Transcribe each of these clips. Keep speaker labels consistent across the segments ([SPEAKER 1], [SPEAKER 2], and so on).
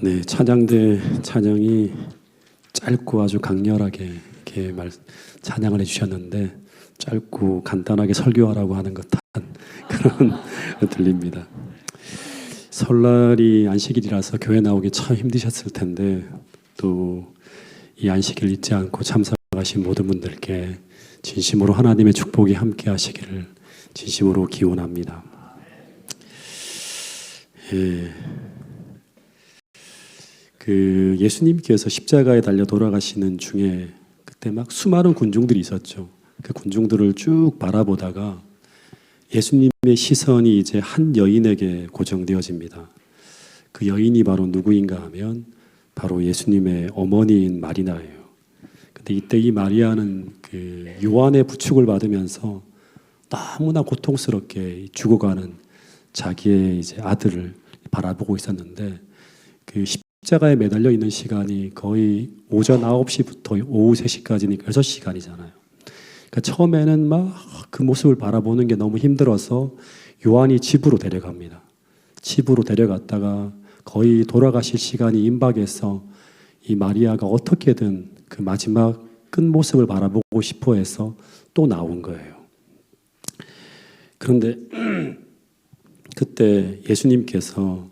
[SPEAKER 1] 네, 찬양대 찬양이 짧고 아주 강렬하게 이렇게 찬양을 해주셨는데 짧고 간단하게 설교하라고 하는 듯한 그런 들립니다. 설날이 안식일이라서 교회 나오기 참 힘드셨을 텐데 또 이 안식일 잊지 않고 참석하신 모든 분들께 진심으로 하나님의 축복이 함께 하시기를 진심으로 기원합니다. 예수님께서 십자가에 달려 돌아가시는 중에 그때 막 수많은 군중들이 있었죠. 그 군중들을 쭉 바라보다가 예수님의 시선이 이제 한 여인에게 고정되어집니다. 그 여인이 바로 누구인가 하면 바로 예수님의 어머니인 마리아예요. 근데 이때 이 마리아는 그 요한의 부축을 받으면서 너무나 고통스럽게 죽어가는 자기의 이제 아들을 바라보고 있었는데 그 십자가에 매달려 있는 시간이 거의 오전 9시부터 오후 3시까지니까 6시간이잖아요. 그러니까 처음에는 막 그 모습을 바라보는 게 너무 힘들어서 요한이 집으로 데려갑니다. 집으로 데려갔다가 거의 돌아가실 시간이 임박해서 이 마리아가 어떻게든 그 마지막 끝모습을 바라보고 싶어 해서 또 나온 거예요. 그런데 그때 예수님께서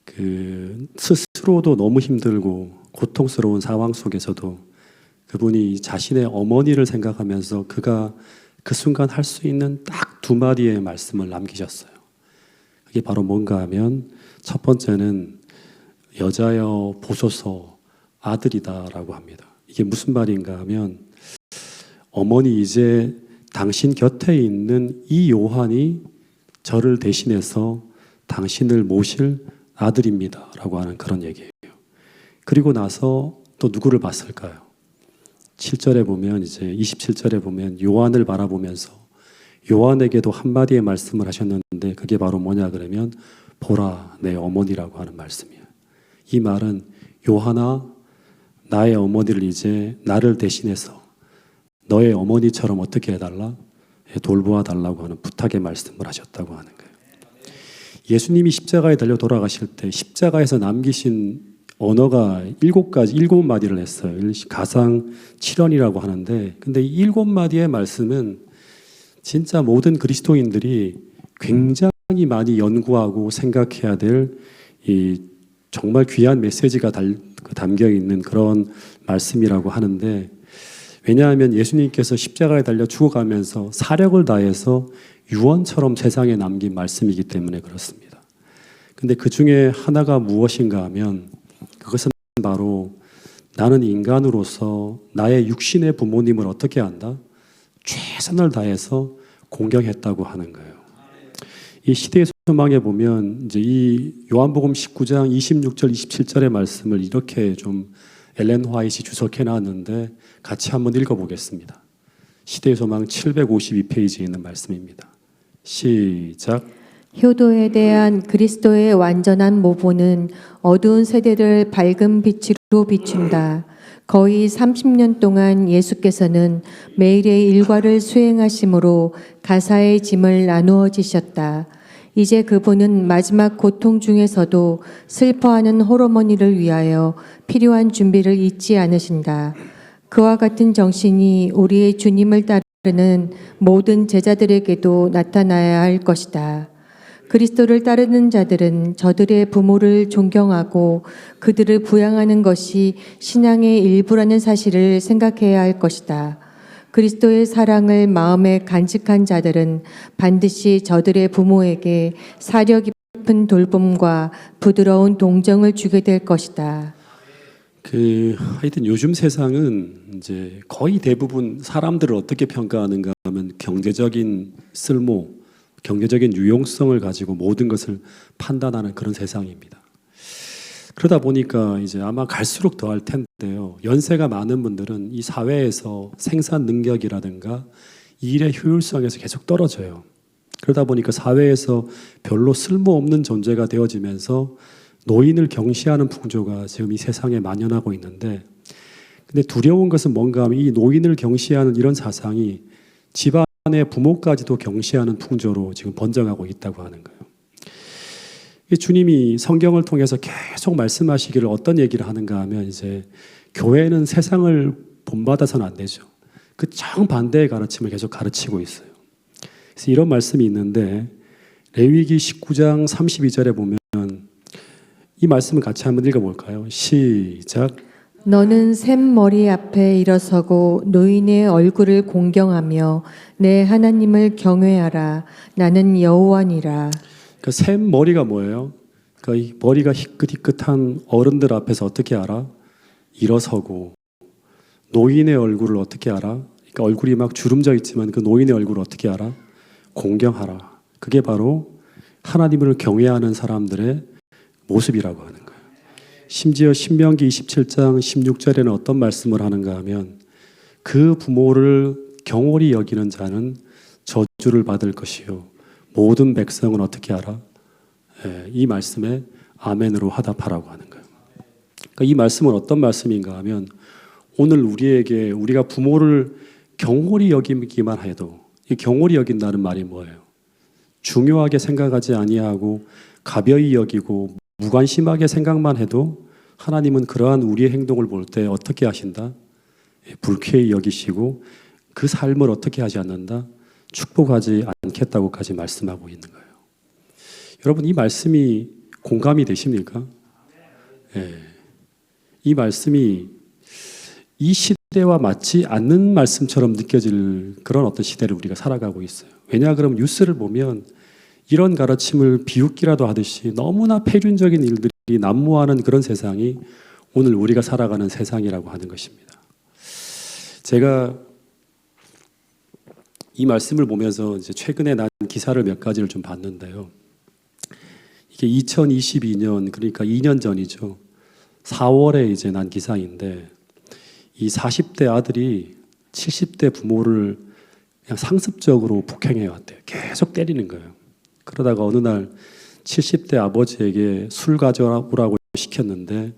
[SPEAKER 1] 그 스스로도 너무 힘들고 고통스러운 상황 속에서도 그분이 자신의 어머니를 생각하면서 그가 그 순간 할 수 있는 딱 2마디의 말씀을 남기셨어요. 그게 바로 뭔가 하면 첫 번째는 여자여 보소서 아들이다라고 합니다. 이게 무슨 말인가 하면 어머니 이제 당신 곁에 있는 이 요한이 저를 대신해서 당신을 모실 아들입니다 라고 하는 그런 얘기예요. 그리고 나서 또 누구를 봤을까요? 7절에 보면 이제 27절에 보면 요한을 바라보면서 요한에게도 한마디의 말씀을 하셨는데 그게 바로 뭐냐 그러면 보라 내 어머니라고 하는 말씀이에요. 이 말은 요한아 나의 어머니를 이제 나를 대신해서 너의 어머니처럼 어떻게 해달라? 돌보아 달라고 하는 부탁의 말씀을 하셨다고 하는 거예요. 예수님이 십자가에 달려 돌아가실 때 십자가에서 남기신 언어가 7마디를 했어요. 가상 7언이라고 하는데 근데 이 7마디의 말씀은 진짜 모든 그리스도인들이 굉장히 많이 연구하고 생각해야 될 이 정말 귀한 메시지가 담겨 있는 그런 말씀이라고 하는데 왜냐하면 예수님께서 십자가에 달려 죽어가면서 사력을 다해서 유언처럼 세상에 남긴 말씀이기 때문에 그렇습니다. 근데 그 중에 하나가 무엇인가 하면 그것은 바로 나는 인간으로서 나의 육신의 부모님을 어떻게 한다? 최선을 다해서 공경했다고 하는 거예요. 이 시대의 소망에 보면 이제 이 요한복음 19장 26절 27절의 말씀을 이렇게 좀 엘렌 화이트이 주석해 놨는데 같이 한번 읽어보겠습니다. 시대의 소망 752페이지에 있는 말씀입니다. 시작.
[SPEAKER 2] 효도에 대한 그리스도의 완전한 모본은 어두운 세대를 밝은 빛으로 비춘다. 거의 30년 동안 예수께서는 매일의 일과를 수행하심으로 가사의 짐을 나누어 지셨다. 이제 그분은 마지막 고통 중에서도 슬퍼하는 홀어머니를 위하여 필요한 준비를 잊지 않으신다. 그와 같은 정신이 우리의 주님을 따르는 모든 제자들에게도 나타나야 할 것이다. 그리스도를 따르는 자들은 저들의 부모를 존경하고 그들을 부양하는 것이 신앙의 일부라는 사실을 생각해야 할 것이다. 그리스도의 사랑을 마음에 간직한 자들은 반드시 저들의 부모에게 사려 깊은 돌봄과 부드러운 동정을 주게 될 것이다.
[SPEAKER 1] 하여튼 요즘 세상은 이제 거의 대부분 사람들을 어떻게 평가하는가 하면 경제적인 쓸모, 경제적인 유용성을 가지고 모든 것을 판단하는 그런 세상입니다. 그러다 보니까 이제 아마 갈수록 더할 텐데요. 연세가 많은 분들은 이 사회에서 생산 능력이라든가 일의 효율성에서 계속 떨어져요. 그러다 보니까 사회에서 별로 쓸모없는 존재가 되어지면서 노인을 경시하는 풍조가 지금 이 세상에 만연하고 있는데 근데 두려운 것은 뭔가 하면 이 노인을 경시하는 이런 사상이 집안의 부모까지도 경시하는 풍조로 지금 번져가고 있다고 하는 거예요. 이 주님이 성경을 통해서 계속 말씀하시기를 어떤 얘기를 하는가 하면 이제 교회는 세상을 본받아서는 안 되죠. 그 정반대의 가르침을 계속 가르치고 있어요. 그래서 이런 말씀이 있는데 레위기 19장 32절에 보면 이 말씀을 같이 한번 읽어볼까요? 시작.
[SPEAKER 2] 너는 샘 머리 앞에 일어서고 노인의 얼굴을 공경하며 내 하나님을 경외하라. 나는 여호와니라.
[SPEAKER 1] 그 샘 머리가 뭐예요? 그러니까 이 머리가 희끗희끗한 어른들 앞에서 어떻게 알아? 일어서고 노인의 얼굴을 어떻게 알아? 그러니까 얼굴이 막 주름져 있지만 그 노인의 얼굴을 어떻게 알아? 공경하라. 그게 바로 하나님을 경외하는 사람들의 모습이라고 하는 거예요. 심지어 신명기 27장 16절에는 어떤 말씀을 하는가 하면 그 부모를 경홀히 여기는 자는 저주를 받을 것이요 모든 백성은 어떻게 알아? 이 말씀에 아멘으로 화답하라고 하는 거예요. 그러니까 이 말씀은 어떤 말씀인가 하면 오늘 우리에게 우리가 부모를 경홀히 여기기만 해도 이 경홀히 여긴다는 말이 뭐예요? 중요하게 생각하지 아니하고 가벼이 여기고 무관심하게 생각만 해도 하나님은 그러한 우리의 행동을 볼 때 어떻게 하신다? 불쾌히 여기시고 그 삶을 어떻게 하지 않는다? 축복하지 않겠다고까지 말씀하고 있는 거예요. 여러분 이 말씀이 공감이 되십니까? 이 말씀이 이 시대와 맞지 않는 말씀처럼 느껴질 그런 어떤 시대를 우리가 살아가고 있어요. 왜냐 그러면 뉴스를 보면 이런 가르침을 비웃기라도 하듯이 너무나 폐륜적인 일들이 난무하는 그런 세상이 오늘 우리가 살아가는 세상이라고 하는 것입니다. 제가 이 말씀을 보면서 이제 최근에 난 기사를 몇 가지를 좀 봤는데요. 이게 2022년 그러니까 2년 전이죠. 4월에 이제 난 기사인데 이 40대 아들이 70대 부모를 그냥 상습적으로 폭행해 왔대요. 계속 때리는 거예요. 그러다가 어느 날 70대 아버지에게 술 가져오라고 시켰는데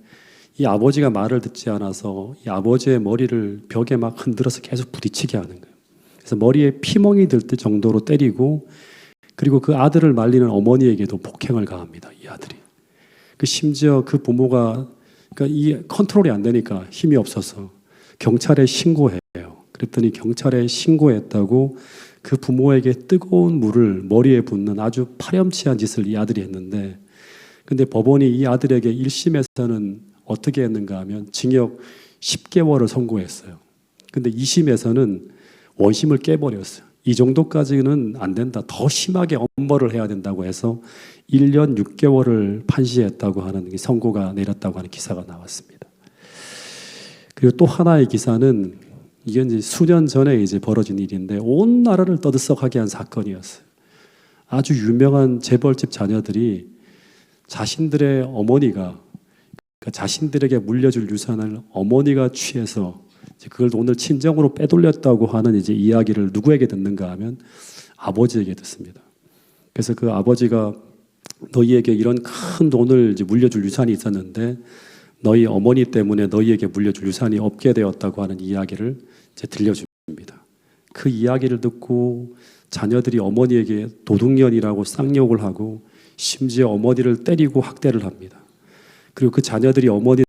[SPEAKER 1] 이 아버지가 말을 듣지 않아서 이 아버지의 머리를 벽에 막 흔들어서 계속 부딪히게 하는 거예요. 그래서 머리에 피멍이 들 정도로 때리고 그리고 그 아들을 말리는 어머니에게도 폭행을 가합니다. 이 아들이. 심지어 그 부모가 그러니까 이 컨트롤이 안 되니까 힘이 없어서 경찰에 신고해요. 그랬더니 경찰에 신고했다고 그 부모에게 뜨거운 물을 머리에 붓는 아주 파렴치한 짓을 이 아들이 했는데 근데 법원이 이 아들에게 1심에서는 어떻게 했는가 하면 징역 10개월을 선고했어요. 근데 2심에서는 원심을 깨버렸어요. 이 정도까지는 안 된다. 더 심하게 엄벌을 해야 된다고 해서 1년 6개월을 판시했다고 하는 선고가 내렸다고 하는 기사가 나왔습니다. 그리고 또 하나의 기사는 이게 이제 수년 전에 이제 벌어진 일인데 온 나라를 떠들썩하게 한 사건이었어요. 아주 유명한 재벌집 자녀들이 자신들의 어머니가 그러니까 자신들에게 물려줄 유산을 어머니가 취해서 이제 그걸 오늘 친정으로 빼돌렸다고 하는 이제 이야기를 누구에게 듣는가 하면 아버지에게 듣습니다. 그래서 그 아버지가 너희에게 이런 큰 돈을 이제 물려줄 유산이 있었는데 너희 어머니 때문에 너희에게 물려줄 유산이 없게 되었다고 하는 이야기를 이제 들려줍니다. 그 이야기를 듣고 자녀들이 어머니에게 도둑년이라고 쌍욕을 하고 심지어 어머니를 때리고 학대를 합니다. 그리고 그 자녀들이 어머니를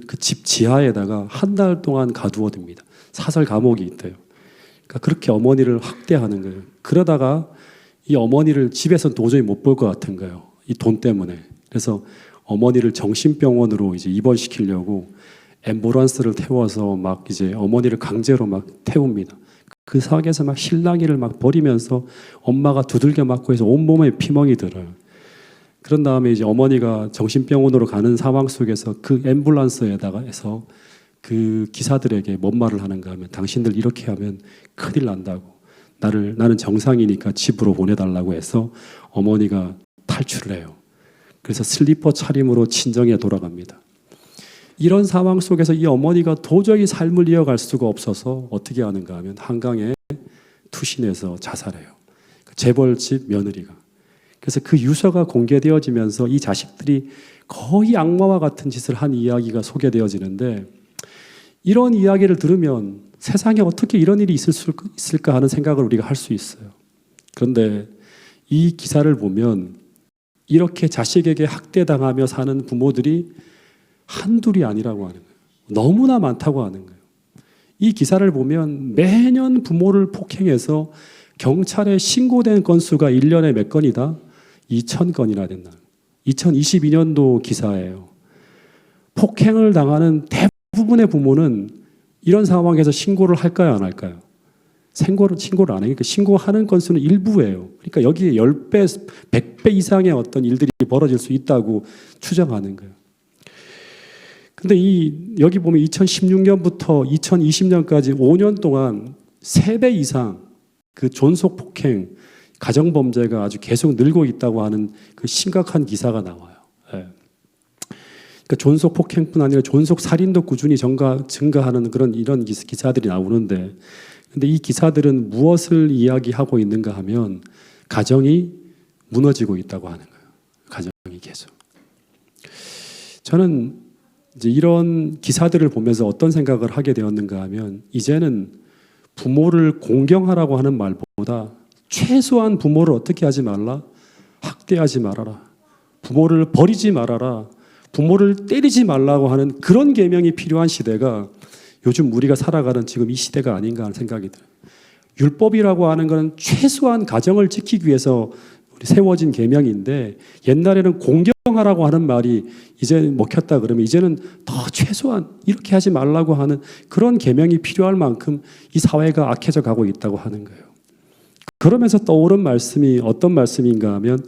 [SPEAKER 1] 그 집 지하에다가 한 달 동안 가두어둡니다. 사설 감옥이 있대요. 그러니까 그렇게 어머니를 학대하는 거예요. 그러다가 이 어머니를 집에서 도저히 못 볼 것 같은 거예요. 이 돈 때문에. 그래서 어머니를 정신병원으로 이제 입원시키려고 앰뷸런스를 태워서 막 이제 어머니를 강제로 막 태웁니다. 그 상황에서 막 실랑이를 막 벌이면서 엄마가 두들겨 맞고 해서 온몸에 피멍이 들어요. 그런 다음에 이제 어머니가 정신병원으로 가는 상황 속에서 그 앰뷸런스에다가 해서 그 기사들에게 뭔 말을 하는가 하면 당신들 이렇게 하면 큰일 난다고 나는 정상이니까 집으로 보내달라고 해서 어머니가 탈출을 해요. 그래서 슬리퍼 차림으로 친정에 돌아갑니다. 이런 상황 속에서 이 어머니가 도저히 삶을 이어갈 수가 없어서 어떻게 하는가 하면 한강에 투신해서 자살해요. 재벌집 며느리가. 그래서 그 유서가 공개되어지면서 이 자식들이 거의 악마와 같은 짓을 한 이야기가 소개되어지는데 이런 이야기를 들으면 세상에 어떻게 이런 일이 있을까 하는 생각을 우리가 할 수 있어요. 그런데 이 기사를 보면 이렇게 자식에게 학대당하며 사는 부모들이 한둘이 아니라고 하는 거예요. 너무나 많다고 하는 거예요. 이 기사를 보면 매년 부모를 폭행해서 경찰에 신고된 건수가 1년에 몇 건이다? 2,000건이나 된다. 2022년도 기사예요. 폭행을 당하는 대부분의 부모는 이런 상황에서 신고를 할까요, 안 할까요? 신고를 안 해요. 그러니까 신고하는 건수는 일부예요. 그러니까 여기에 10배, 100배 이상의 어떤 일들이 벌어질 수 있다고 추정하는 거예요. 근데 여기 보면 2016년부터 2020년까지 5년 동안 3배 이상 그 존속 폭행, 가정 범죄가 아주 계속 늘고 있다고 하는 그 심각한 기사가 나와요. 예. 그러니까 존속 폭행뿐 아니라 존속 살인도 꾸준히 증가하는 이런 기사들이 나오는데, 근데 이 기사들은 무엇을 이야기하고 있는가 하면 가정이 무너지고 있다고 하는 거예요. 가정이 계속. 저는 이제 이런 기사들을 보면서 어떤 생각을 하게 되었는가 하면, 이제는 부모를 공경하라고 하는 말보다 최소한 부모를 어떻게 하지 말라? 학대하지 말아라. 부모를 버리지 말아라. 부모를 때리지 말라고 하는 그런 계명이 필요한 시대가 요즘 우리가 살아가는 지금 이 시대가 아닌가 하는 생각이 들어요. 율법이라고 하는 것은 최소한 가정을 지키기 위해서 세워진 계명인데, 옛날에는 공경하라고 하는 말이 이제 먹혔다 그러면 이제는 더 최소한 이렇게 하지 말라고 하는 그런 계명이 필요할 만큼 이 사회가 악해져 가고 있다고 하는 거예요. 그러면서 떠오른 말씀이 어떤 말씀인가 하면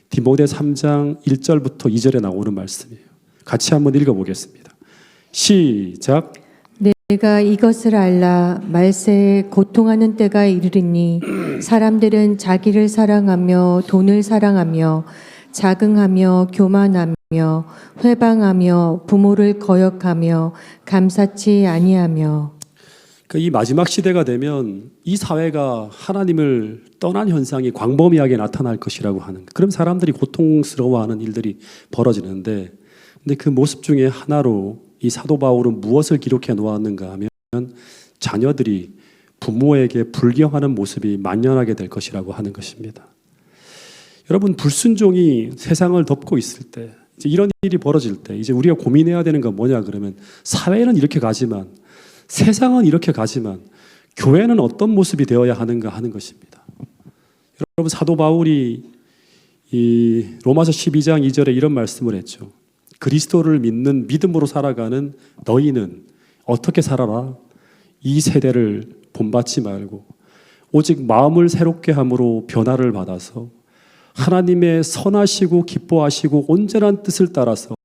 [SPEAKER 1] 디모데 3장 1절부터 2절에 나오는 말씀이에요. 같이 한번 읽어보겠습니다. 시작.
[SPEAKER 2] 내가 이것을 알라. 말세에 고통하는 때가 이르리니 사람들은 자기를 사랑하며 돈을 사랑하며 자긍하며 교만하며 회방하며 부모를 거역하며 감사치 아니하며.
[SPEAKER 1] 그러니까 이 마지막 시대가 되면 이 사회가 하나님을 떠난 현상이 광범위하게 나타날 것이라고 하는 거예요. 그럼 사람들이 고통스러워하는 일들이 벌어지는데, 근데 그 모습 중에 하나로 이 사도 바울은 무엇을 기록해 놓았는가 하면 자녀들이 부모에게 불경하는 모습이 만연하게 될 것이라고 하는 것입니다. 여러분, 불순종이 세상을 덮고 있을 때, 이제 이런 일이 벌어질 때 이제 우리가 고민해야 되는 건 뭐냐 그러면, 사회는 이렇게 가지만, 세상은 이렇게 가지만 교회는 어떤 모습이 되어야 하는가 하는 것입니다. 여러분, 사도 바울이 이 로마서 12장 2절에 이런 말씀을 했죠. 그리스도를 믿는 믿음으로 살아가는 너희는 어떻게 살아라? 이 세대를 본받지 말고 오직 마음을 새롭게 함으로 변화를 받아서 하나님의 선하시고 기뻐하시고 온전한 뜻을 따라서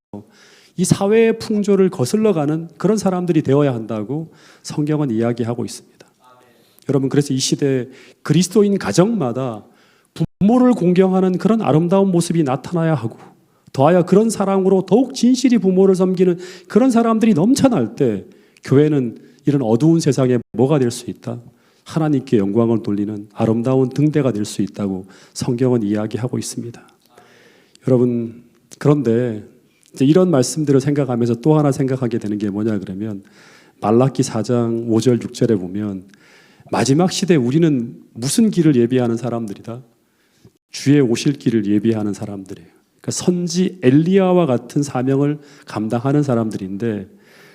[SPEAKER 1] 이 사회의 풍조를 거슬러가는 그런 사람들이 되어야 한다고 성경은 이야기하고 있습니다. 여러분, 그래서 이 시대에 그리스도인 가정마다 부모를 공경하는 그런 아름다운 모습이 나타나야 하고, 더하여 그런 사랑으로 더욱 진실히 부모를 섬기는 그런 사람들이 넘쳐날 때 교회는 이런 어두운 세상에 뭐가 될 수 있다? 하나님께 영광을 돌리는 아름다운 등대가 될 수 있다고 성경은 이야기하고 있습니다. 여러분, 그런데 이제 이런 말씀들을 생각하면서 또 하나 생각하게 되는 게 뭐냐 그러면, 말라기 4장 5절 6절에 보면 마지막 시대에 우리는 무슨 길을 예비하는 사람들이다? 주의 오실 길을 예비하는 사람들이에요. 그러니까 선지 엘리야와 같은 사명을 감당하는 사람들인데,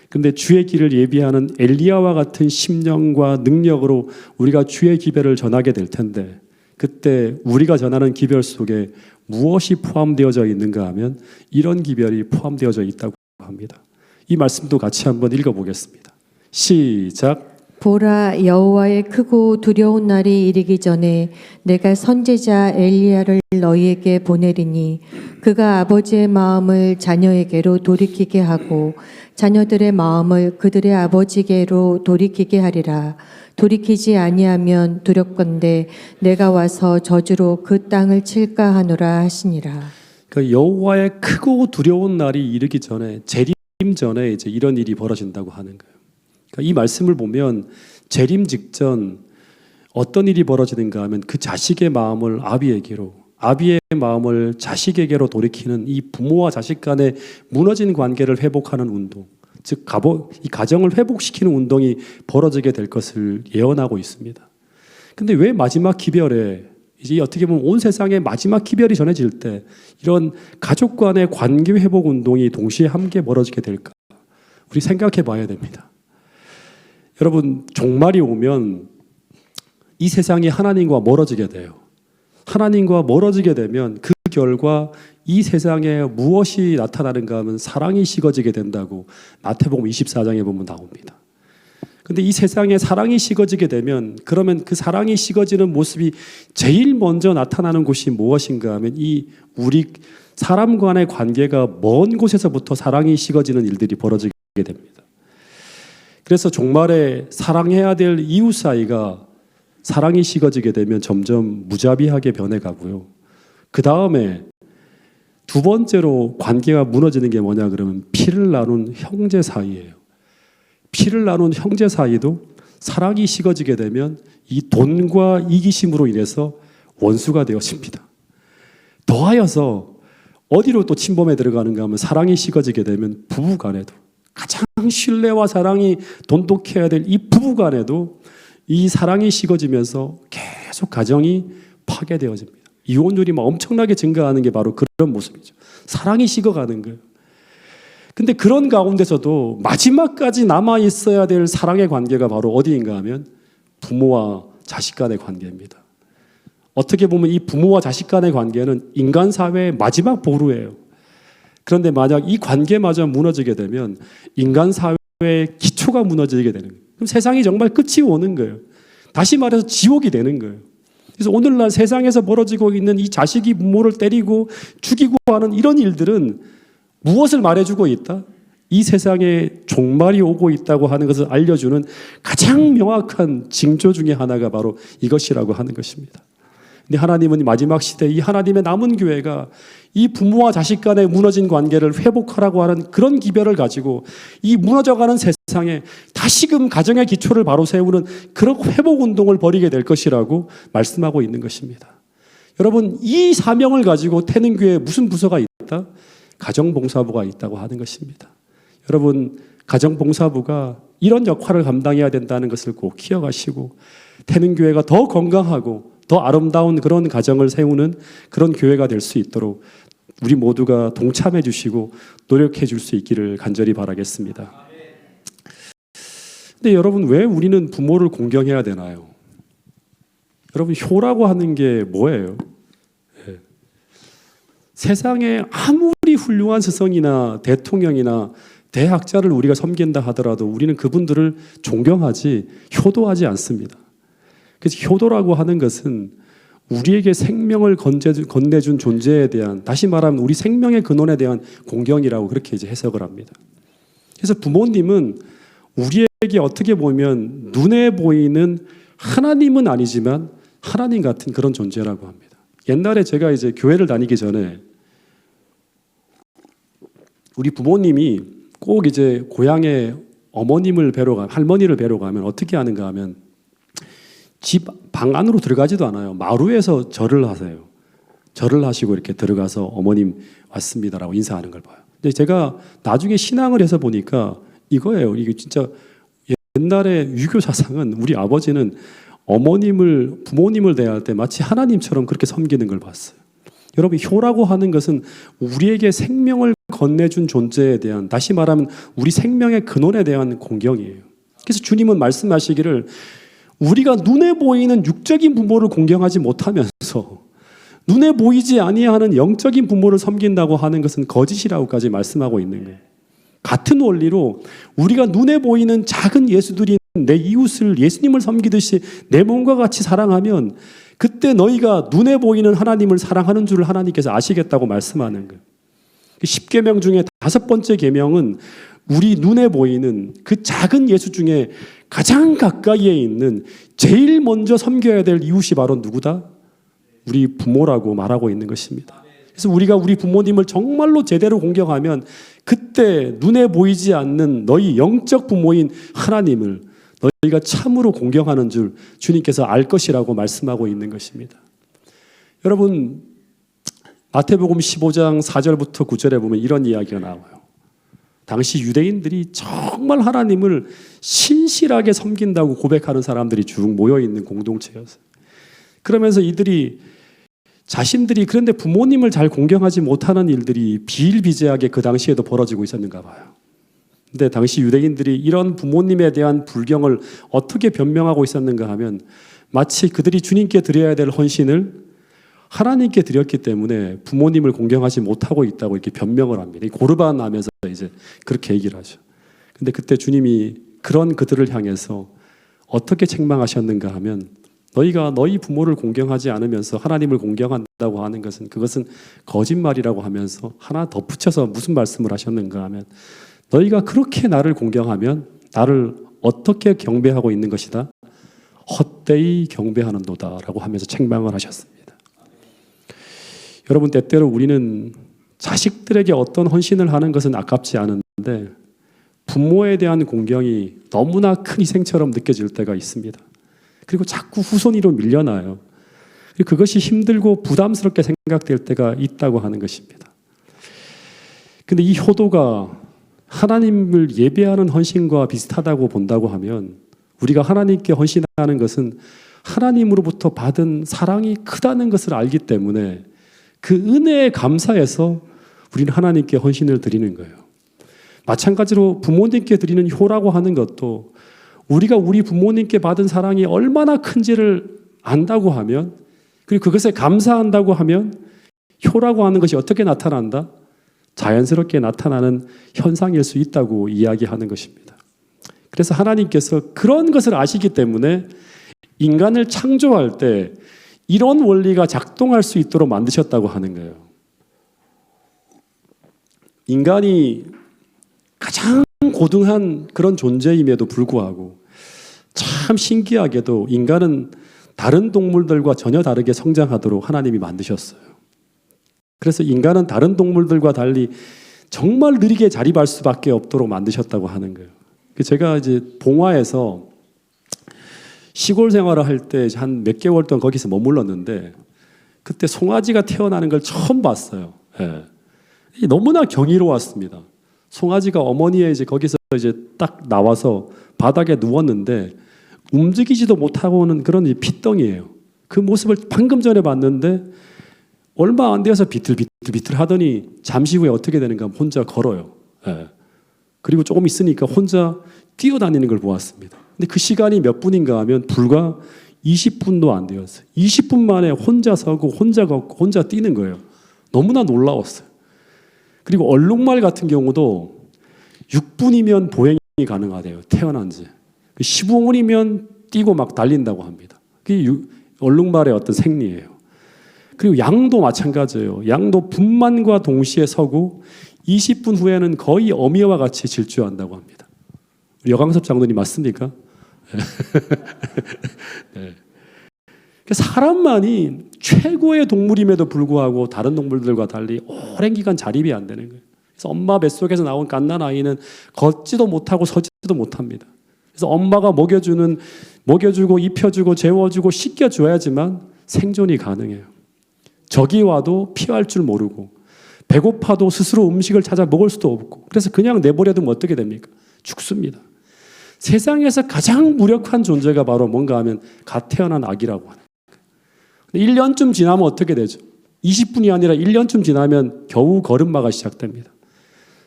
[SPEAKER 1] 근데 주의 길을 예비하는 엘리야와 같은 심령과 능력으로 우리가 주의 기별을 전하게 될 텐데, 그때 우리가 전하는 기별 속에 무엇이 포함되어져 있는가 하면 이런 기별이 포함되어져 있다고 합니다. 이 말씀도 같이 한번 읽어보겠습니다. 시작.
[SPEAKER 2] 보라, 여호와의 크고 두려운 날이 이르기 전에 내가 선지자 엘리야를 너희에게 보내리니 그가 아버지의 마음을 자녀에게로 돌이키게 하고 자녀들의 마음을 그들의 아버지께로 돌이키게 하리라. 돌이키지 아니하면 두렵건대 내가 와서 저주로 그 땅을 칠까 하노라 하시니라.
[SPEAKER 1] 그 여호와의 크고 두려운 날이 이르기 전에, 재림 전에 이제 이런 일이 벌어진다고 하는 거예요. 그러니까 이 말씀을 보면 재림 직전 어떤 일이 벌어지는가 하면 그 자식의 마음을 아비에게로, 아비의 마음을 자식에게로 돌이키는 이 부모와 자식 간의 무너진 관계를 회복하는 운동, 즉 이 가정을 회복시키는 운동이 벌어지게 될 것을 예언하고 있습니다. 근데 왜 마지막 기별에 이제 어떻게 보면 온 세상에 마지막 기별이 전해질 때 이런 가족 간의 관계 회복 운동이 동시에 함께 벌어지게 될까? 우리 생각해 봐야 됩니다. 여러분, 종말이 오면 이 세상이 하나님과 멀어지게 돼요. 하나님과 멀어지게 되면 그 결과 이 세상에 무엇이 나타나는가 하면 사랑이 식어지게 된다고 마태복음 24장에 보면 나옵니다. 근데 이 세상에 사랑이 식어지게 되면 그러면 그 사랑이 식어지는 모습이 제일 먼저 나타나는 곳이 무엇인가 하면 이 우리 사람 간의 관계가 먼 곳에서부터 사랑이 식어지는 일들이 벌어지게 됩니다. 그래서 종말에 사랑해야 될 이웃 사이가 사랑이 식어지게 되면 점점 무자비하게 변해가고요. 그 다음에 두 번째로 관계가 무너지는 게 뭐냐 그러면 피를 나눈 형제 사이예요. 피를 나눈 형제 사이도 사랑이 식어지게 되면 이 돈과 이기심으로 인해서 원수가 되어집니다. 더하여서 어디로 또 침범에 들어가는가 하면 사랑이 식어지게 되면 부부 간에도 가장 신뢰와 사랑이 돈독해야 될 이 부부 간에도 이 사랑이 식어지면서 계속 가정이 파괴되어집니다. 이혼율이 막 엄청나게 증가하는 게 바로 그런 모습이죠. 사랑이 식어가는 거예요. 근데 그런 가운데서도 마지막까지 남아 있어야 될 사랑의 관계가 바로 어디인가 하면 부모와 자식 간의 관계입니다. 어떻게 보면 이 부모와 자식 간의 관계는 인간 사회의 마지막 보루예요. 그런데 만약 이 관계마저 무너지게 되면 인간 사회의 기초가 무너지게 되는 거예요. 그럼 세상이 정말 끝이 오는 거예요. 다시 말해서 지옥이 되는 거예요. 그래서 오늘날 세상에서 벌어지고 있는 이 자식이 부모를 때리고 죽이고 하는 이런 일들은 무엇을 말해주고 있다? 이 세상에 종말이 오고 있다고 하는 것을 알려주는 가장 명확한 징조 중에 하나가 바로 이것이라고 하는 것입니다. 근데 하나님은 마지막 시대 이 하나님의 남은 교회가 이 부모와 자식 간의 무너진 관계를 회복하라고 하는 그런 기별을 가지고 이 무너져가는 세상에 다시금 가정의 기초를 바로 세우는 그런 회복 운동을 벌이게 될 것이라고 말씀하고 있는 것입니다. 여러분, 이 사명을 가지고 태능교회에 무슨 부서가 있다? 가정봉사부가 있다고 하는 것입니다. 여러분, 가정봉사부가 이런 역할을 감당해야 된다는 것을 꼭 기억하시고 태능교회가 더 건강하고 더 아름다운 그런 가정을 세우는 그런 교회가 될 수 있도록 우리 모두가 동참해 주시고 노력해 줄 수 있기를 간절히 바라겠습니다. 근데 여러분, 왜 우리는 부모를 공경해야 되나요? 여러분, 효라고 하는 게 뭐예요? 세상에 아무리 훌륭한 스승이나 대통령이나 대학자를 우리가 섬긴다 하더라도 우리는 그분들을 존경하지 효도하지 않습니다. 그래서 효도라고 하는 것은 우리에게 생명을 건네준 존재에 대한, 다시 말하면 우리 생명의 근원에 대한 공경이라고 그렇게 이제 해석을 합니다. 그래서 부모님은 우리에게 어떻게 보면 눈에 보이는 하나님은 아니지만 하나님 같은 그런 존재라고 합니다. 옛날에 제가 이제 교회를 다니기 전에 우리 부모님이 꼭 이제 고향에 어머님을 뵈러 가면, 할머니를 뵈러 가면 어떻게 하는가 하면 집 방 안으로 들어가지도 않아요. 마루에서 절을 하세요. 절을 하시고 이렇게 들어가서 어머님 왔습니다라고 인사하는 걸 봐요. 근데 제가 나중에 신앙을 해서 보니까 이거예요. 이게 진짜 옛날에 유교 사상은 우리 아버지는 부모님을 대할 때 마치 하나님처럼 그렇게 섬기는 걸 봤어요. 여러분, 효라고 하는 것은 우리에게 생명을 건네준 존재에 대한, 다시 말하면 우리 생명의 근원에 대한 공경이에요. 그래서 주님은 말씀하시기를 우리가 눈에 보이는 육적인 부모를 공경하지 못하면서 눈에 보이지 아니하는 영적인 부모를 섬긴다고 하는 것은 거짓이라고까지 말씀하고 있는 거예요. 같은 원리로 우리가 눈에 보이는 작은 예수들인 내 이웃을 예수님을 섬기듯이 내 몸과 같이 사랑하면 그때 너희가 눈에 보이는 하나님을 사랑하는 줄을 하나님께서 아시겠다고 말씀하는 거예요. 10계명 중에 5번째 계명은 우리 눈에 보이는 그 작은 예수 중에 가장 가까이에 있는 제일 먼저 섬겨야 될 이웃이 바로 누구다? 우리 부모라고 말하고 있는 것입니다. 그래서 우리가 우리 부모님을 정말로 제대로 공경하면 그때 눈에 보이지 않는 너희 영적 부모인 하나님을 너희가 참으로 공경하는 줄 주님께서 알 것이라고 말씀하고 있는 것입니다. 여러분, 마태복음 15장 4절부터 9절에 보면 이런 이야기가 나와요. 당시 유대인들이 정말 하나님을 신실하게 섬긴다고 고백하는 사람들이 쭉 모여있는 공동체였어요. 그러면서 이들이 자신들이 그런데 부모님을 잘 공경하지 못하는 일들이 비일비재하게 그 당시에도 벌어지고 있었는가 봐요. 근데 당시 유대인들이 이런 부모님에 대한 불경을 어떻게 변명하고 있었는가 하면 마치 그들이 주님께 드려야 될 헌신을 하나님께 드렸기 때문에 부모님을 공경하지 못하고 있다고 이렇게 변명을 합니다. 고르반 하면서 이제 그렇게 얘기를 하죠. 근데 그때 주님이 그런 그들을 향해서 어떻게 책망하셨는가 하면 너희가 너희 부모를 공경하지 않으면서 하나님을 공경한다고 하는 것은 그것은 거짓말이라고 하면서 하나 덧붙여서 무슨 말씀을 하셨는가 하면 너희가 그렇게 나를 공경하면 나를 어떻게 경배하고 있는 것이다? 헛되이 경배하는도다라고 하면서 책망을 하셨습니다. 여러분, 때때로 우리는 자식들에게 어떤 헌신을 하는 것은 아깝지 않은데 부모에 대한 공경이 너무나 큰 희생처럼 느껴질 때가 있습니다. 그리고 자꾸 후손위로 밀려나요. 그리고 그것이 힘들고 부담스럽게 생각될 때가 있다고 하는 것입니다. 근데 이 효도가 하나님을 예배하는 헌신과 비슷하다고 본다고 하면 우리가 하나님께 헌신하는 것은 하나님으로부터 받은 사랑이 크다는 것을 알기 때문에 그 은혜에 감사해서 우리는 하나님께 헌신을 드리는 거예요. 마찬가지로 부모님께 드리는 효라고 하는 것도 우리가 우리 부모님께 받은 사랑이 얼마나 큰지를 안다고 하면 그리고 그것에 감사한다고 하면 효라고 하는 것이 어떻게 나타난다? 자연스럽게 나타나는 현상일 수 있다고 이야기하는 것입니다. 그래서 하나님께서 그런 것을 아시기 때문에 인간을 창조할 때 이런 원리가 작동할 수 있도록 만드셨다고 하는 거예요. 인간이 가장 고등한 그런 존재임에도 불구하고 참 신기하게도 인간은 다른 동물들과 전혀 다르게 성장하도록 하나님이 만드셨어요. 그래서 인간은 다른 동물들과 달리 정말 느리게 자립할 수밖에 없도록 만드셨다고 하는 거예요. 제가 이제 봉화에서 시골 생활을 할 때 한 몇 개월 동안 거기서 머물렀는데 그때 송아지가 태어나는 걸 처음 봤어요. 예. 너무나 경이로웠습니다. 송아지가 어머니의 이제 거기서 이제 딱 나와서 바닥에 누웠는데 움직이지도 못하고는 그런 핏덩이에요. 그 모습을 방금 전에 봤는데 얼마 안 되어서 비틀비틀 하더니 잠시 후에 어떻게 되는가 하면 혼자 걸어요. 예. 그리고 조금 있으니까 혼자 뛰어다니는 걸 보았습니다. 근데 그 시간이 몇 분인가 하면 불과 20분도 안 되었어요. 20분 만에 혼자 서고 혼자 걷고 혼자 뛰는 거예요. 너무나 놀라웠어요. 그리고 얼룩말 같은 경우도 6분이면 보행이 가능하대요. 태어난 지. 15분이면 뛰고 막 달린다고 합니다. 그게 얼룩말의 어떤 생리예요. 그리고 양도 마찬가지예요. 양도 분만과 동시에 서고 20분 후에는 거의 어미와 같이 질주한다고 합니다. 여강섭 장로님 맞습니까? 네. 사람만이 최고의 동물임에도 불구하고 다른 동물들과 달리 오랜 기간 자립이 안 되는 거예요. 그래서 엄마 뱃속에서 나온 갓난 아이는 걷지도 못하고 서지도 못합니다. 그래서 엄마가 먹여주고 입혀주고 재워주고 씻겨줘야지만 생존이 가능해요. 적이 와도 피할 줄 모르고 배고파도 스스로 음식을 찾아 먹을 수도 없고 그래서 그냥 내버려두면 어떻게 됩니까? 죽습니다. 세상에서 가장 무력한 존재가 바로 뭔가 하면 갓 태어난 아기라고 하는 거예요. 1년쯤 지나면 어떻게 되죠? 20분이 아니라 1년쯤 지나면 겨우 걸음마가 시작됩니다.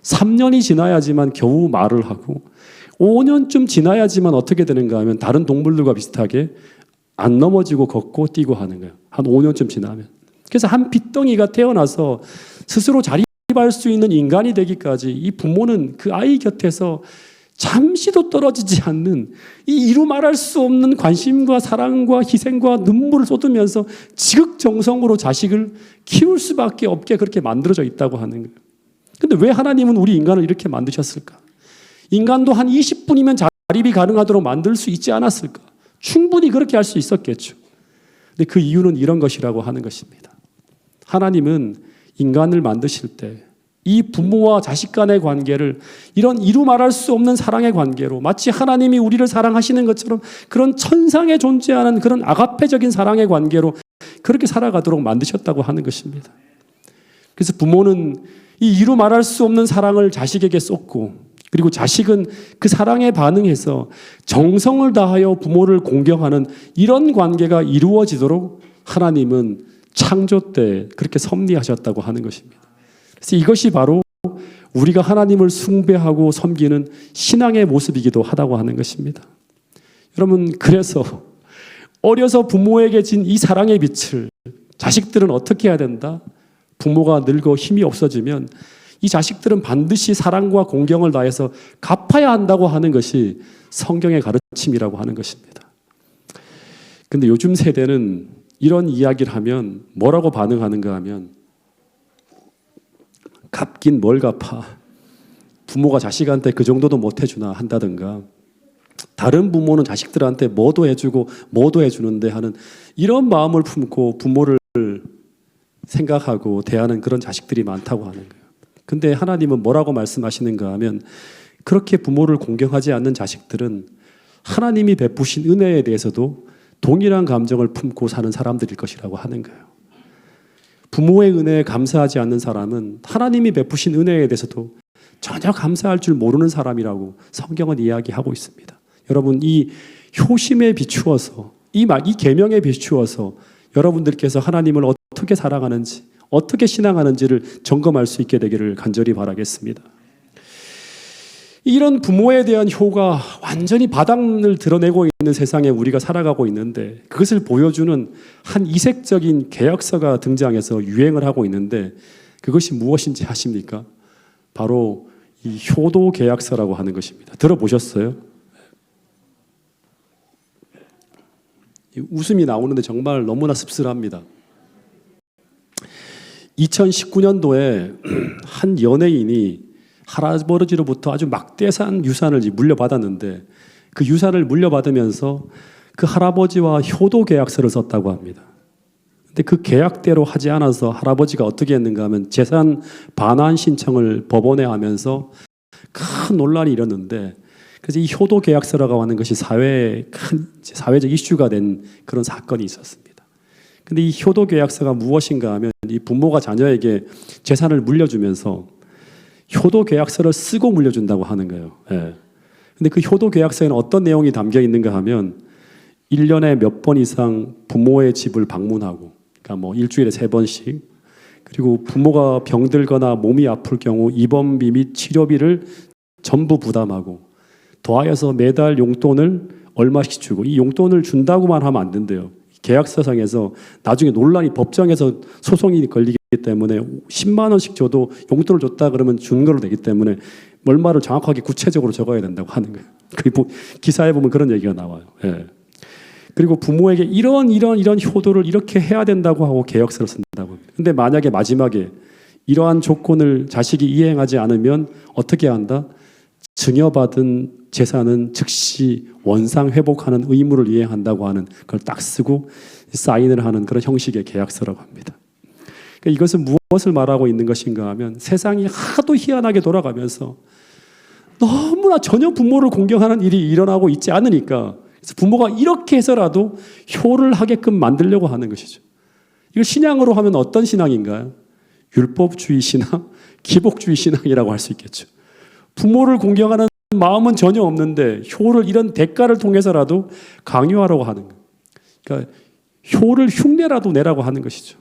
[SPEAKER 1] 3년이 지나야지만 겨우 말을 하고 5년쯤 지나야지만 어떻게 되는가 하면 다른 동물들과 비슷하게 안 넘어지고 걷고 뛰고 하는 거예요. 한 5년쯤 지나면. 그래서 한 핏덩이가 태어나서 스스로 자립할 수 있는 인간이 되기까지 이 부모는 그 아이 곁에서 잠시도 떨어지지 않는 이 이루 말할 수 없는 관심과 사랑과 희생과 눈물을 쏟으면서 지극정성으로 자식을 키울 수밖에 없게 그렇게 만들어져 있다고 하는 거예요. 근데 왜 하나님은 우리 인간을 이렇게 만드셨을까? 인간도 한 20분이면 자립이 가능하도록 만들 수 있지 않았을까? 충분히 그렇게 할 수 있었겠죠. 근데 그 이유는 이런 것이라고 하는 것입니다. 하나님은 인간을 만드실 때 이 부모와 자식 간의 관계를 이런 이루 말할 수 없는 사랑의 관계로 마치 하나님이 우리를 사랑하시는 것처럼 그런 천상에 존재하는 그런 아가페적인 사랑의 관계로 그렇게 살아가도록 만드셨다고 하는 것입니다. 그래서 부모는 이 이루 말할 수 없는 사랑을 자식에게 쏟고 그리고 자식은 그 사랑에 반응해서 정성을 다하여 부모를 공경하는 이런 관계가 이루어지도록 하나님은 창조 때 그렇게 섭리하셨다고 하는 것입니다. 그래서 이것이 바로 우리가 하나님을 숭배하고 섬기는 신앙의 모습이기도 하다고 하는 것입니다. 여러분, 그래서 어려서 부모에게 진 이 사랑의 빛을 자식들은 어떻게 해야 된다? 부모가 늙어 힘이 없어지면 이 자식들은 반드시 사랑과 공경을 다해서 갚아야 한다고 하는 것이 성경의 가르침이라고 하는 것입니다. 근데 요즘 세대는 이런 이야기를 하면 뭐라고 반응하는가 하면 갚긴 뭘 갚아. 부모가 자식한테 그 정도도 못 해주나 한다든가 다른 부모는 자식들한테 뭐도 해주고 뭐도 해주는데 하는 이런 마음을 품고 부모를 생각하고 대하는 그런 자식들이 많다고 하는 거예요. 근데 하나님은 뭐라고 말씀하시는가 하면 그렇게 부모를 공경하지 않는 자식들은 하나님이 베푸신 은혜에 대해서도 동일한 감정을 품고 사는 사람들일 것이라고 하는 거예요. 부모의 은혜에 감사하지 않는 사람은 하나님이 베푸신 은혜에 대해서도 전혀 감사할 줄 모르는 사람이라고 성경은 이야기하고 있습니다. 여러분, 이 효심에 비추어서 이 계명에 비추어서 여러분들께서 하나님을 어떻게 사랑하는지 어떻게 신앙하는지를 점검할 수 있게 되기를 간절히 바라겠습니다. 이런 부모에 대한 효가 완전히 바닥을 드러내고 있는 세상에 우리가 살아가고 있는데 그것을 보여주는 한 이색적인 계약서가 등장해서 유행을 하고 있는데 그것이 무엇인지 아십니까? 바로 이 효도 계약서라고 하는 것입니다. 들어보셨어요? 웃음이 나오는데 정말 너무나 씁쓸합니다. 2019년도에 한 연예인이 할아버지로부터 아주 막대한 유산을 물려받았는데 그 유산을 물려받으면서 그 할아버지와 효도 계약서를 썼다고 합니다. 근데 그 계약대로 하지 않아서 할아버지가 어떻게 했는가 하면 재산 반환 신청을 법원에 하면서 큰 논란이 일었는데 그래서 이 효도 계약서라고 하는 것이 사회에 큰 사회적 이슈가 된 그런 사건이 있었습니다. 근데 이 효도 계약서가 무엇인가 하면 이 부모가 자녀에게 재산을 물려주면서 효도 계약서를 쓰고 물려준다고 하는 거예요. 예. 근데 그 효도 계약서에는 어떤 내용이 담겨 있는가 하면 1년에 몇 번 이상 부모의 집을 방문하고, 그러니까 뭐 일주일에 3번씩, 그리고 부모가 병들거나 몸이 아플 경우 입원비 및 치료비를 전부 부담하고, 더하여서 매달 용돈을 얼마씩 주고, 이 용돈을 준다고만 하면 안 된대요. 계약서상에서 나중에 논란이 법정에서 소송이 걸리기 때문에 10만 원씩 줘도 용돈을 줬다 그러면 준 걸로 되기 때문에 얼마를 정확하게 구체적으로 적어야 된다고 하는 거예요. 그 기사에 보면 그런 얘기가 나와요. 예. 그리고 부모에게 이런 효도를 이렇게 해야 된다고 하고 계약서를 쓴다고 합니다. 근데 만약에 마지막에 이러한 조건을 자식이 이행하지 않으면 어떻게 한다? 증여받은 재산은 즉시 원상 회복하는 의무를 이행한다고 하는 걸 딱 쓰고 사인을 하는 그런 형식의 계약서라고 합니다. 그러니까 이것은 무엇을 말하고 있는 것인가 하면 세상이 하도 희한하게 돌아가면서 너무나 전혀 부모를 공경하는 일이 일어나고 있지 않으니까 그래서 부모가 이렇게 해서라도 효를 하게끔 만들려고 하는 것이죠. 이걸 신앙으로 하면 어떤 신앙인가요? 율법주의 신앙, 기복주의 신앙이라고 할 수 있겠죠. 부모를 공경하는 마음은 전혀 없는데 효를 이런 대가를 통해서라도 강요하려고 하는 거예요. 그러니까 효를 흉내라도 내라고 하는 것이죠.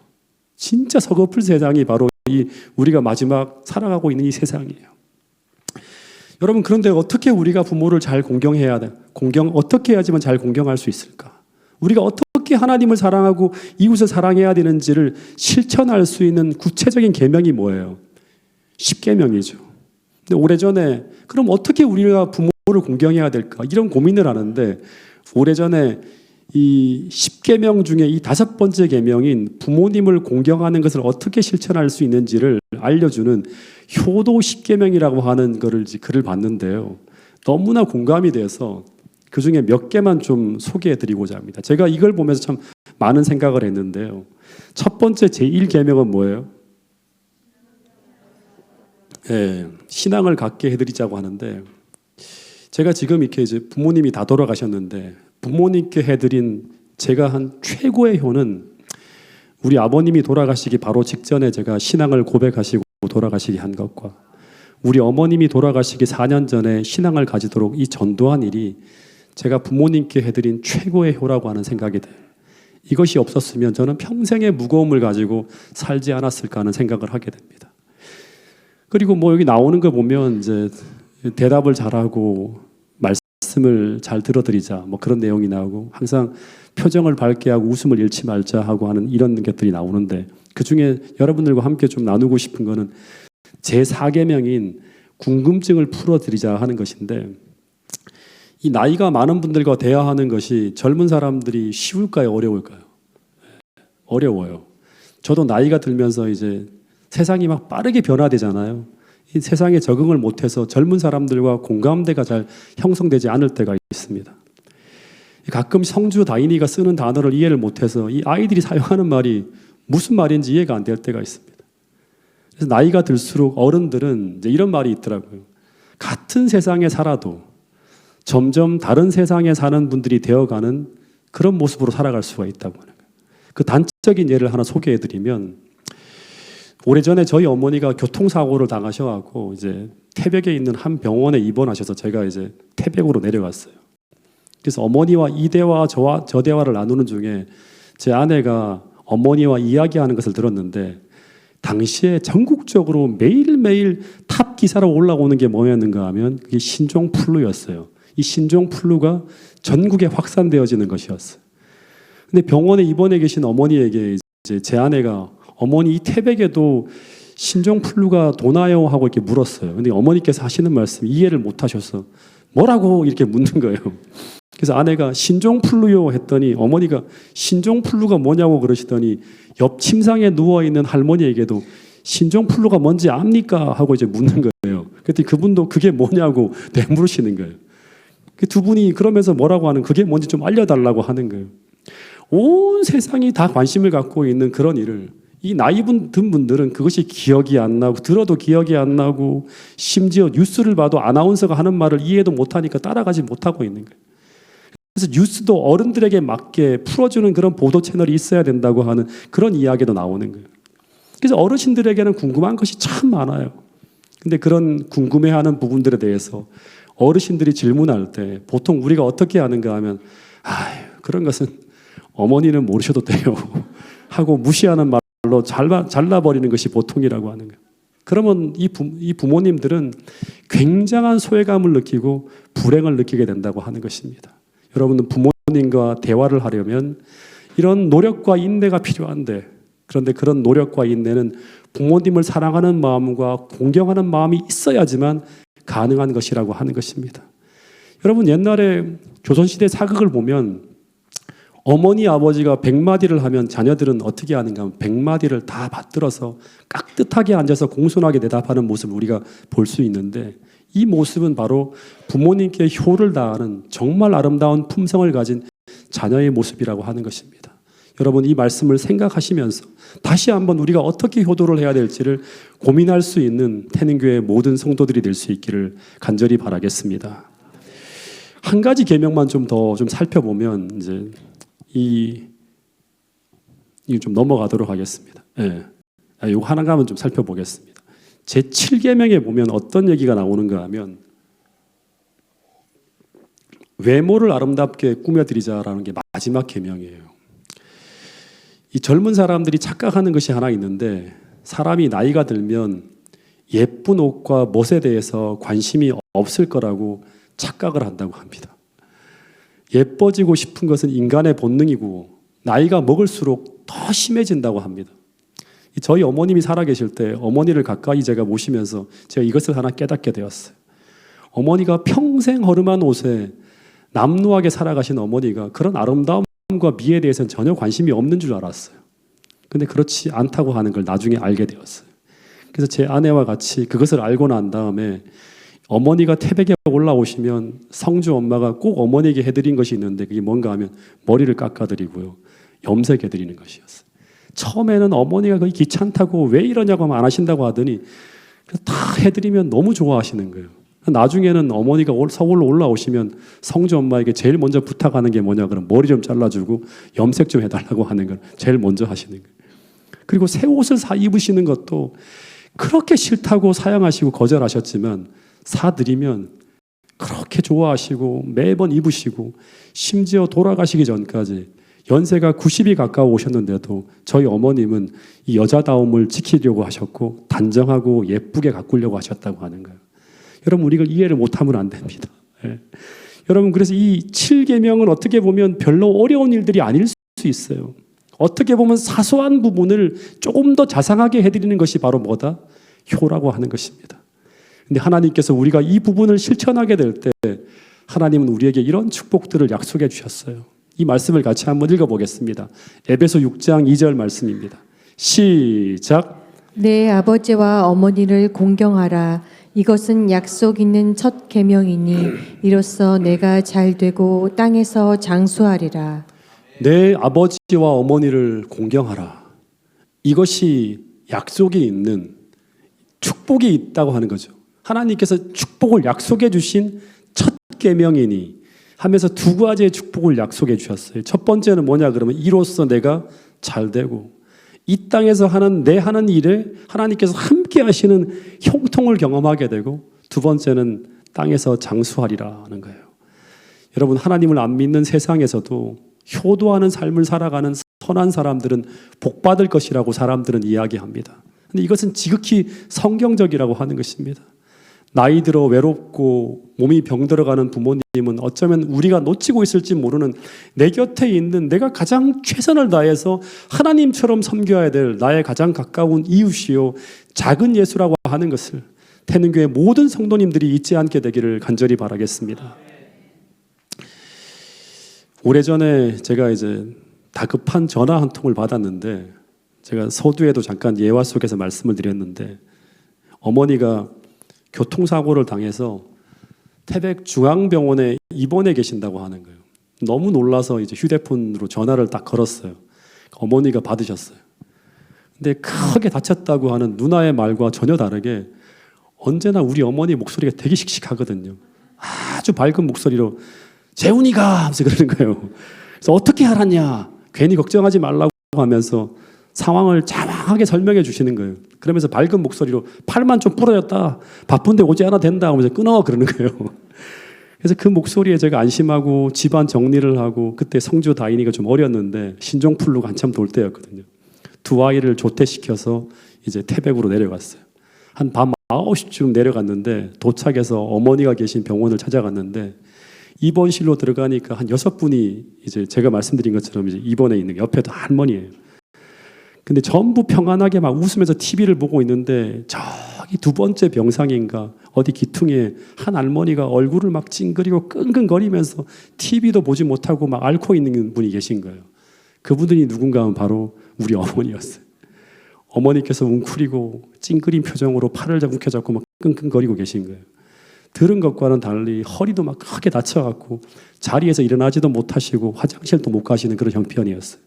[SPEAKER 1] 진짜 서글픈 세상이 바로 이 우리가 마지막 살아가고 있는 이 세상이에요. 여러분, 그런데 어떻게 우리가 부모를 잘 공경해야 돼? 어떻게 해야지만 잘 공경할 수 있을까? 우리가 어떻게 하나님을 사랑하고 이웃을 사랑해야 되는지를 실천할 수 있는 구체적인 계명이 뭐예요? 10계명이죠. 근데 오래전에 그럼 어떻게 우리가 부모를 공경해야 될까? 이런 고민을 하는데 오래전에 이 10계명 중에 이 5번째 계명인 부모님을 공경하는 것을 어떻게 실천할 수 있는지를 알려주는 효도 10계명이라고 하는 글을 봤는데요. 너무나 공감이 돼서 그 중에 몇 개만 좀 소개해드리고자 합니다. 제가 이걸 보면서 참 많은 생각을 했는데요. 첫 번째 제1계명은 뭐예요? 예, 신앙을 갖게 해드리자고 하는데 제가 지금 이렇게 이제 부모님이 다 돌아가셨는데 부모님께 해드린 제가 한 최고의 효는 우리 아버님이 돌아가시기 바로 직전에 제가 신앙을 고백하시고 돌아가시게 한 것과 우리 어머님이 돌아가시기 4년 전에 신앙을 가지도록 이 전도한 일이 제가 부모님께 해드린 최고의 효라고 하는 생각이 돼요. 이것이 없었으면 저는 평생의 무거움을 가지고 살지 않았을까 하는 생각을 하게 됩니다. 그리고 뭐 여기 나오는 거 보면 이제 대답을 잘하고 말씀을 잘 들어드리자 뭐 그런 내용이 나오고 항상 표정을 밝게 하고 웃음을 잃지 말자 하고 하는 이런 것들이 나오는데 그 중에 여러분들과 함께 좀 나누고 싶은 거는 제 4계명인 궁금증을 풀어드리자 하는 것인데 이 나이가 많은 분들과 대화하는 것이 젊은 사람들이 쉬울까요? 어려울까요? 어려워요. 저도 나이가 들면서 이제 세상이 막 빠르게 변화되잖아요. 이 세상에 적응을 못해서 젊은 사람들과 공감대가 잘 형성되지 않을 때가 있습니다. 가끔 성주 다인이가 쓰는 단어를 이해를 못해서 이 아이들이 사용하는 말이 무슨 말인지 이해가 안 될 때가 있습니다. 그래서 나이가 들수록 어른들은 이제 이런 말이 있더라고요. 같은 세상에 살아도 점점 다른 세상에 사는 분들이 되어가는 그런 모습으로 살아갈 수가 있다고 하는 거예요. 그 단적인 예를 하나 소개해드리면 오래전에 저희 어머니가 교통사고를 당하셔가지고 이제 태백에 있는 한 병원에 입원하셔서 제가 이제 태백으로 내려갔어요. 그래서 어머니와 이 대화 저 대화를 나누는 중에 제 아내가 어머니와 이야기하는 것을 들었는데 당시에 전국적으로 매일매일 탑 기사로 올라오는 게 뭐였는가 하면 그게 신종플루였어요. 이 신종플루가 전국에 확산되어지는 것이었어요. 근데 병원에 입원해 계신 어머니에게 이제 제 아내가 어머니 이 태백에도 신종플루가 도나요? 하고 이렇게 물었어요. 근데 어머니께서 하시는 말씀 이해를 못 하셔서 뭐라고 이렇게 묻는 거예요. 그래서 아내가 신종플루요 했더니 어머니가 신종플루가 뭐냐고 그러시더니 옆 침상에 누워있는 할머니에게도 신종플루가 뭔지 압니까? 하고 이제 묻는 거예요. 그랬더니 그분도 그게 뭐냐고 되물으시는 거예요. 두 분이 그러면서 뭐라고 하는 그게 뭔지 좀 알려달라고 하는 거예요. 온 세상이 다 관심을 갖고 있는 그런 일을 이 나이 든 분들은 그것이 기억이 안 나고 들어도 기억이 안 나고 심지어 뉴스를 봐도 아나운서가 하는 말을 이해도 못하니까 따라가지 못하고 있는 거예요. 그래서 뉴스도 어른들에게 맞게 풀어주는 그런 보도 채널이 있어야 된다고 하는 그런 이야기도 나오는 거예요. 그래서 어르신들에게는 궁금한 것이 참 많아요. 근데 그런 궁금해하는 부분들에 대해서 어르신들이 질문할 때 보통 우리가 어떻게 하는가 하면 그런 것은 어머니는 모르셔도 돼요 하고 무시하는 말로 잘라버리는 것이 보통이라고 하는 거예요. 그러면 이 부모님들은 굉장한 소외감을 느끼고 불행을 느끼게 된다고 하는 것입니다. 여러분은 부모님과 대화를 하려면 이런 노력과 인내가 필요한데 그런데 그런 노력과 인내는 부모님을 사랑하는 마음과 공경하는 마음이 있어야지만 가능한 것이라고 하는 것입니다. 여러분 옛날에 조선시대 사극을 보면 어머니 아버지가 100마디를 하면 자녀들은 어떻게 하는가 하면 100마디를 다 받들어서 깍듯하게 앉아서 공손하게 대답하는 모습을 우리가 볼 수 있는데 이 모습은 바로 부모님께 효를 다하는 정말 아름다운 품성을 가진 자녀의 모습이라고 하는 것입니다. 여러분 이 말씀을 생각하시면서 다시 한번 우리가 어떻게 효도를 해야 될지를 고민할 수 있는 태능교회 모든 성도들이 될 수 있기를 간절히 바라겠습니다. 한 가지 계명만 좀 더 살펴보면 이제 이 좀 넘어가도록 하겠습니다. 이거 하나만 좀 살펴보겠습니다. 제 7계명에 보면 어떤 얘기가 나오는가 하면 외모를 아름답게 꾸며드리자라는 게 마지막 계명이에요. 이 젊은 사람들이 착각하는 것이 하나 있는데 사람이 나이가 들면 예쁜 옷과 멋에 대해서 관심이 없을 거라고 착각을 한다고 합니다. 예뻐지고 싶은 것은 인간의 본능이고 나이가 먹을수록 더 심해진다고 합니다. 저희 어머님이 살아계실 때 어머니를 가까이 제가 모시면서 제가 이것을 하나 깨닫게 되었어요. 어머니가 평생 허름한 옷에 남루하게 살아가신 어머니가 그런 아름다움과 미에 대해서는 전혀 관심이 없는 줄 알았어요. 근데 그렇지 않다고 하는 걸 나중에 알게 되었어요. 그래서 제 아내와 같이 그것을 알고 난 다음에 어머니가 태백에 올라오시면 성주 엄마가 꼭 어머니에게 해드린 것이 있는데 그게 뭔가 하면 머리를 깎아드리고요. 염색해드리는 것이었어요. 처음에는 어머니가 거의 귀찮다고 왜 이러냐고 하면 안 하신다고 하더니 다 해드리면 너무 좋아하시는 거예요. 나중에는 어머니가 서울로 올라오시면 성주 엄마에게 제일 먼저 부탁하는 게 뭐냐 그러면 머리 좀 잘라주고 염색 좀 해달라고 하는 걸 제일 먼저 하시는 거예요. 그리고 새 옷을 입으시는 것도 그렇게 싫다고 사양하시고 거절하셨지만 사드리면 그렇게 좋아하시고 매번 입으시고 심지어 돌아가시기 전까지 연세가 90이 가까워 오셨는데도 저희 어머님은 이 여자다움을 지키려고 하셨고 단정하고 예쁘게 가꾸려고 하셨다고 하는 거예요. 여러분, 우리가 이해를 못하면 안 됩니다. 예. 여러분, 그래서 이 7계명은 어떻게 보면 별로 어려운 일들이 아닐 수 있어요. 어떻게 보면 사소한 부분을 조금 더 자상하게 해드리는 것이 바로 뭐다? 효라고 하는 것입니다. 근데 하나님께서 우리가 이 부분을 실천하게 될 때 하나님은 우리에게 이런 축복들을 약속해 주셨어요. 이 말씀을 같이 한번 읽어보겠습니다. 에베소 6장 2절 말씀입니다. 시작.
[SPEAKER 2] 내 아버지와 어머니를 공경하라. 이것은 약속 있는 첫 계명이니 이로써 내가 잘 되고 땅에서 장수하리라.
[SPEAKER 1] 내 아버지와 어머니를 공경하라. 이것이 약속이 있는 축복이 있다고 하는 거죠. 하나님께서 축복을 약속해 주신 첫 계명이니 하면서 두 가지의 축복을 약속해 주셨어요. 첫 번째는 뭐냐 그러면 이로써 내가 잘 되고 이 땅에서 하는 내 하는 일에 하나님께서 함께 하시는 형통을 경험하게 되고 두 번째는 땅에서 장수하리라 하는 거예요. 여러분, 하나님을 안 믿는 세상에서도 효도하는 삶을 살아가는 선한 사람들은 복받을 것이라고 사람들은 이야기합니다. 근데 이것은 지극히 성경적이라고 하는 것입니다. 나이 들어 외롭고 몸이 병들어가는 부모님은 어쩌면 우리가 놓치고 있을지 모르는 내 곁에 있는 내가 가장 최선을 다해서 하나님처럼 섬겨야 될 나의 가장 가까운 이웃이요 작은 예수라고 하는 것을 태능교회 모든 성도님들이 잊지 않게 되기를 간절히 바라겠습니다. 오래전에 제가 이제 다급한 전화 한 통을 받았는데 제가 서두에도 잠깐 예화 속에서 말씀을 드렸는데 어머니가 교통사고를 당해서 태백 중앙병원에 입원해 계신다고 하는 거예요. 너무 놀라서 이제 휴대폰으로 전화를 딱 걸었어요. 어머니가 받으셨어요. 근데 크게 다쳤다고 하는 누나의 말과 전혀 다르게 언제나 우리 어머니 목소리가 되게 씩씩하거든요. 아주 밝은 목소리로 재훈이가 하면서 그러는 거예요. 그래서 어떻게 알았냐? 괜히 걱정하지 말라고 하면서 상황을 자막하게 설명해 주시는 거예요. 그러면서 밝은 목소리로 팔만 좀 부러졌다. 바쁜데 오지 않아도 된다 하면서 끊어 그러는 거예요. 그래서 그 목소리에 제가 안심하고 집안 정리를 하고 그때 성주 다인이가 좀 어렸는데 신종플루가 한참 돌 때였거든요. 두 아이를 조퇴시켜서 이제 태백으로 내려갔어요. 한 밤 9시쯤 내려갔는데 도착해서 어머니가 계신 병원을 찾아갔는데 입원실로 들어가니까 한 6분이 이제 제가 말씀드린 것처럼 이제 입원해 있는 게 옆에도 할머니예요. 근데 전부 평안하게 막 웃으면서 TV를 보고 있는데 저기 두 번째 병상인가 어디 기퉁에 한 할머니가 얼굴을 막 찡그리고 끙끙거리면서 TV도 보지 못하고 막 앓고 있는 분이 계신 거예요. 그분들이 누군가 하면 바로 우리 어머니였어요. 어머니께서 웅크리고 찡그린 표정으로 팔을 움켜잡고 막 끙끙거리고 계신 거예요. 들은 것과는 달리 허리도 막 크게 다쳐갖고 자리에서 일어나지도 못하시고 화장실도 못 가시는 그런 형편이었어요.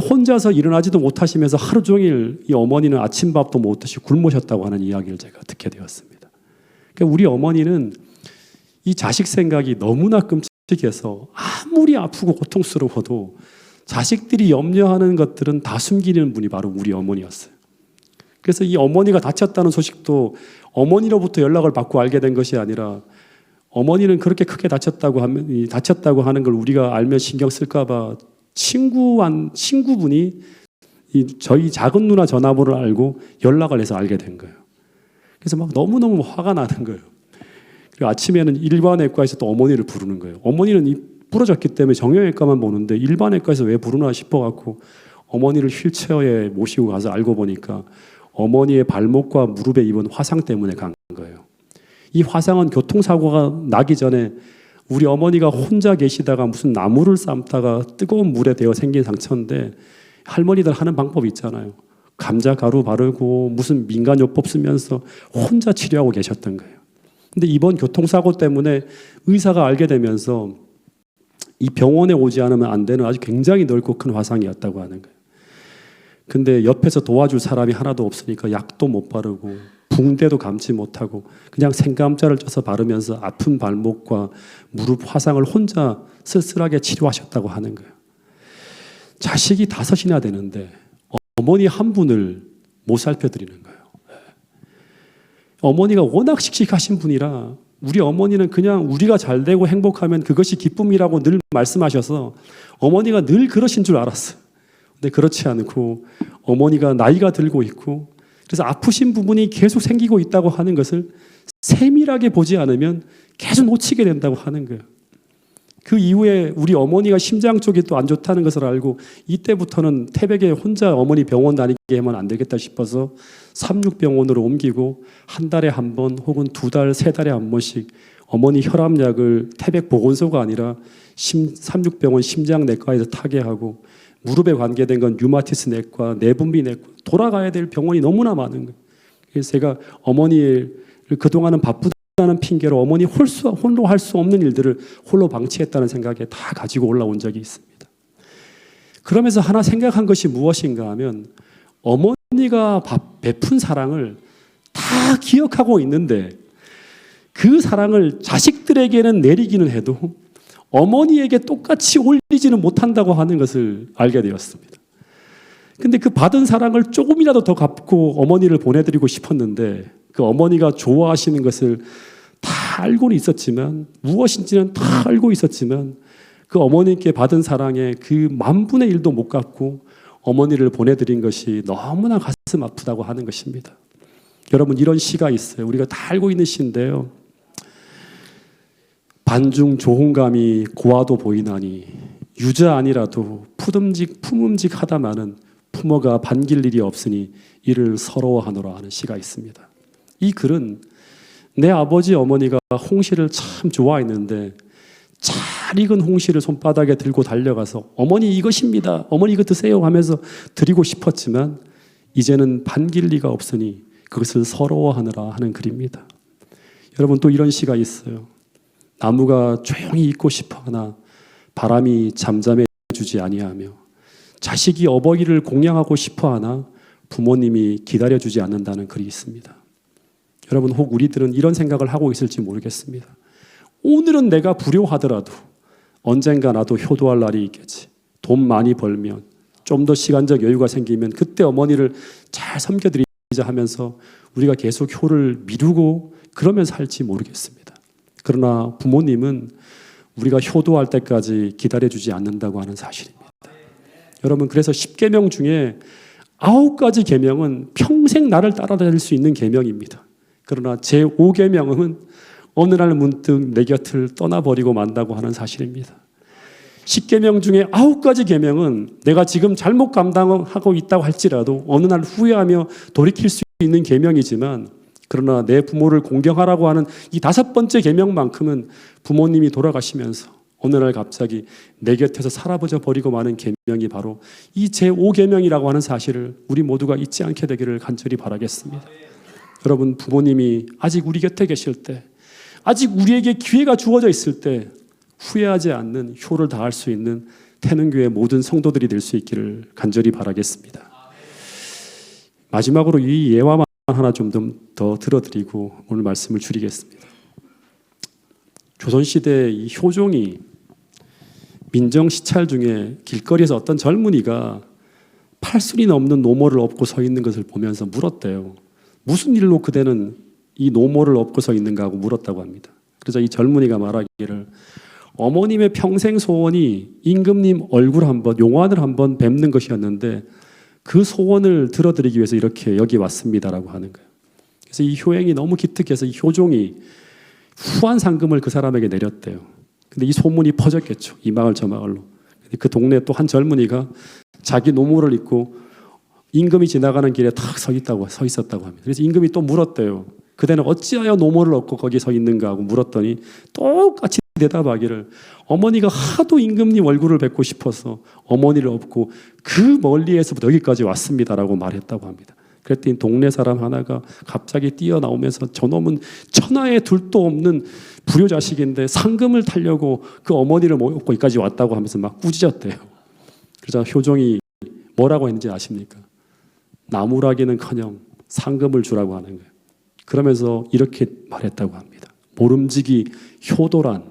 [SPEAKER 1] 혼자서 일어나지도 못하시면서 하루 종일 이 어머니는 아침밥도 못 드시고 굶으셨다고 하는 이야기를 제가 듣게 되었습니다. 그러니까 우리 어머니는 이 자식 생각이 너무나 끔찍해서 아무리 아프고 고통스러워도 자식들이 염려하는 것들은 다 숨기는 분이 바로 우리 어머니였어요. 그래서 이 어머니가 다쳤다는 소식도 어머니로부터 연락을 받고 알게 된 것이 아니라 어머니는 그렇게 크게 다쳤다고 하는 걸 우리가 알면 신경 쓸까 봐 친구분이 저희 작은 누나 전화번호를 알고 연락을 해서 알게 된 거예요. 그래서 막 너무너무 화가 나는 거예요. 그리고 아침에는 일반외과에서 또 어머니를 부르는 거예요. 어머니는 이 부러졌기 때문에 정형외과만 보는데 일반외과에서 왜 부르나 싶어갖고 어머니를 휠체어에 모시고 가서 알고 보니까 어머니의 발목과 무릎에 입은 화상 때문에 간 거예요. 이 화상은 교통사고가 나기 전에 우리 어머니가 혼자 계시다가 무슨 나무를 삶다가 뜨거운 물에 데워 생긴 상처인데 할머니들 하는 방법이 있잖아요. 감자 가루 바르고 무슨 민간요법 쓰면서 혼자 치료하고 계셨던 거예요. 근데 이번 교통사고 때문에 의사가 알게 되면서 이 병원에 오지 않으면 안 되는 아주 굉장히 넓고 큰 화상이었다고 하는 거예요. 근데 옆에서 도와줄 사람이 하나도 없으니까 약도 못 바르고 붕대도 감지 못하고 그냥 생감자를 쪄서 바르면서 아픈 발목과 무릎 화상을 혼자 쓸쓸하게 치료하셨다고 하는 거예요. 자식이 5이나 되는데 어머니 한 분을 못 살펴드리는 거예요. 어머니가 워낙 씩씩하신 분이라 우리 어머니는 그냥 우리가 잘 되고 행복하면 그것이 기쁨이라고 늘 말씀하셔서 어머니가 늘 그러신 줄 알았어요. 근데 그렇지 않고 어머니가 나이가 들고 있고 그래서 아프신 부분이 계속 생기고 있다고 하는 것을 세밀하게 보지 않으면 계속 놓치게 된다고 하는 거예요. 그 이후에 우리 어머니가 심장 쪽이 또 안 좋다는 것을 알고 이때부터는 태백에 혼자 어머니 병원 다니게 하면 안 되겠다 싶어서 삼육병원으로 옮기고 한 달에 한 번 혹은 두 달, 세 달에 한 번씩 어머니 혈압약을 태백 보건소가 아니라 삼육병원 심장내과에서 타게 하고 무릎에 관계된 건 류마티스 내과, 내분비내과 돌아가야 될 병원이 너무나 많은 거예요. 그래서 제가 어머니를 그동안은 바쁘다는 핑계로 어머니 홀로 할 수 없는 일들을 홀로 방치했다는 생각에 다 가지고 올라온 적이 있습니다. 그러면서 하나 생각한 것이 무엇인가 하면 어머니가 베푼 사랑을 다 기억하고 있는데 그 사랑을 자식들에게는 내리기는 해도 어머니에게 똑같이 올리지는 못한다고 하는 것을 알게 되었습니다. 근데 그 받은 사랑을 조금이라도 더 갚고 어머니를 보내드리고 싶었는데 그 어머니가 좋아하시는 것을 다 알고는 있었지만 무엇인지는 다 알고 있었지만 그 어머니께 받은 사랑의 그 10,000분의 1도 못 갚고 어머니를 보내드린 것이 너무나 가슴 아프다고 하는 것입니다. 여러분 이런 시가 있어요. 우리가 다 알고 있는 시인데요. 반중 조홍감이 고와도 보이나니 유자 아니라도 품음직하다마는 품어가 반길 일이 없으니 이를 서러워하노라 하는 시가 있습니다. 이 글은 내 아버지 어머니가 홍시를 참 좋아했는데 잘 익은 홍시를 손바닥에 들고 달려가서 어머니 이것입니다. 어머니 이거 드세요 하면서 드리고 싶었지만 이제는 반길 리가 없으니 그것을 서러워하느라 하는 글입니다. 여러분 또 이런 시가 있어요. 나무가 조용히 있고 싶어하나 바람이 잠잠해 주지 아니하며 자식이 어버이를 공양하고 싶어하나 부모님이 기다려주지 않는다는 글이 있습니다. 여러분 혹 우리들은 이런 생각을 하고 있을지 모르겠습니다. 오늘은 내가 불효하더라도 언젠가 나도 효도할 날이 있겠지. 돈 많이 벌면 좀 더 시간적 여유가 생기면 그때 어머니를 잘 섬겨드리자 하면서 우리가 계속 효를 미루고 그러면 살지 모르겠습니다. 그러나 부모님은 우리가 효도할 때까지 기다려주지 않는다고 하는 사실입니다. 여러분 그래서 10계명 중에 9가지 계명은 평생 나를 따라다닐 수 있는 계명입니다. 그러나 제5계명은 어느 날 문득 내 곁을 떠나버리고 만다고 하는 사실입니다. 10계명 중에 9가지 계명은 내가 지금 잘못 감당하고 있다고 할지라도 어느 날 후회하며 돌이킬 수 있는 계명이지만 그러나 내 부모를 공경하라고 하는 이 5번째 계명만큼은 부모님이 돌아가시면서 어느 날 갑자기 내 곁에서 사라져 버리고 마는 계명이 바로 이 제5계명이라고 하는 사실을 우리 모두가 잊지 않게 되기를 간절히 바라겠습니다. 여러분 부모님이 아직 우리 곁에 계실 때 아직 우리에게 기회가 주어져 있을 때 후회하지 않는 효를 다할 수 있는 태능교회 모든 성도들이 될 수 있기를 간절히 바라겠습니다. 마지막으로 이 예화만 하나 좀 더 들어드리고 오늘 말씀을 줄이겠습니다. 조선시대 이 효종이 민정시찰 중에 길거리에서 어떤 젊은이가 8순이 넘는 노모를 업고 서 있는 것을 보면서 물었대요. 무슨 일로 그대는 이 노모를 업고 서 있는가 하고 물었다고 합니다. 그래서 이 젊은이가 말하기를 어머님의 평생 소원이 임금님 얼굴 한번 용환을 한번 뵙는 것이었는데 그 소원을 들어드리기 위해서 이렇게 여기 왔습니다라고 하는 거예요. 그래서 이 효행이 너무 기특해서 이 효종이 후한 상금을 그 사람에게 내렸대요. 근데 이 소문이 퍼졌겠죠. 이 마을 저 마을로. 근데 그 동네에 또 한 젊은이가 자기 노모를 입고 임금이 지나가는 길에 탁 서 있었다고 합니다. 그래서 임금이 또 물었대요. 그대는 어찌하여 노모를 얻고 거기 서 있는가 하고 물었더니 똑같이 대답하기를 어머니가 하도 임금님 얼굴을 뵙고 싶어서 어머니를 업고 그 멀리에서부터 여기까지 왔습니다라고 말했다고 합니다. 그랬더니 동네 사람 하나가 갑자기 뛰어나오면서 저놈은 천하에 둘도 없는 불효자식인데 상금을 타려고 그 어머니를 업고 여기까지 왔다고 하면서 막 꾸짖었대요. 그래서 효종이 뭐라고 했는지 아십니까? 나무라기는커녕 상금을 주라고 하는 거예요. 그러면서 이렇게 말했다고 합니다. 모름지기 효도란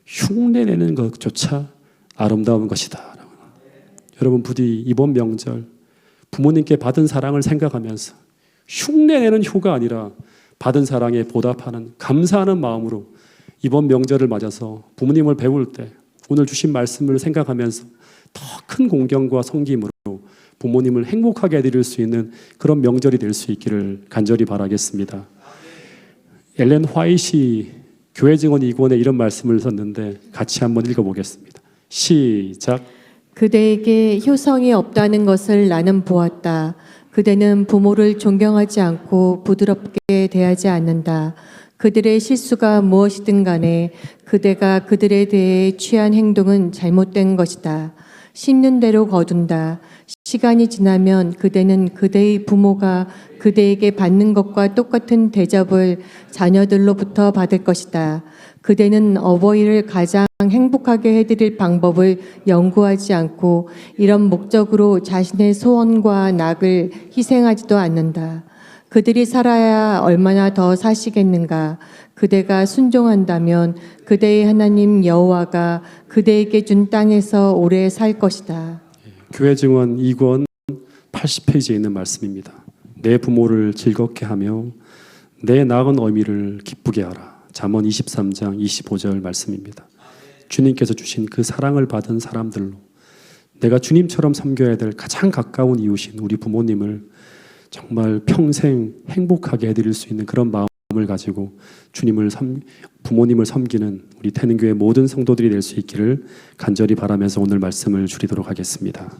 [SPEAKER 1] 흉내내는 것조차 아름다운 것이다. 여러분 부디 이번 명절 부모님께 받은 사랑을 생각하면서 흉내내는 효가 아니라 받은 사랑에 보답하는 감사하는 마음으로 이번 명절을 맞아서 부모님을 배울 때 오늘 주신 말씀을 생각하면서 더 큰 공경과 섬김으로 부모님을 행복하게 해드릴 수 있는 그런 명절이 될 수 있기를 간절히 바라겠습니다. 엘렌 화이트 교회 증언 2권에 이런 말씀을 썼는데 같이 한번 읽어보겠습니다. 시작.
[SPEAKER 2] 그대에게 효성이 없다는 것을 나는 보았다. 그대는 부모를 존경하지 않고 부드럽게 대하지 않는다. 그들의 실수가 무엇이든 간에 그대가 그들에 대해 취한 행동은 잘못된 것이다. 심는 대로 거둔다. 시간이 지나면 그대는 그대의 부모가 그대에게 받는 것과 똑같은 대접을 자녀들로부터 받을 것이다. 그대는 어버이를 가장 행복하게 해드릴 방법을 연구하지 않고 이런 목적으로 자신의 소원과 낙을 희생하지도 않는다. 그들이 살아야 얼마나 더 사시겠는가. 그대가 순종한다면 그대의 하나님 여호와가 그대에게 준 땅에서 오래 살 것이다.
[SPEAKER 1] 교회 증언 2권 80페이지에 있는 말씀입니다. 내 부모를 즐겁게 하며 내 낳은 어미를 기쁘게 하라. 잠언 23장 25절 말씀입니다. 주님께서 주신 그 사랑을 받은 사람들로 내가 주님처럼 섬겨야 될 가장 가까운 이웃인 우리 부모님을 정말 평생 행복하게 해드릴 수 있는 그런 마음을 가지고 부모님을 섬기는 우리 태능교회 모든 성도들이 될 수 있기를 간절히 바라면서 오늘 말씀을 줄이도록 하겠습니다.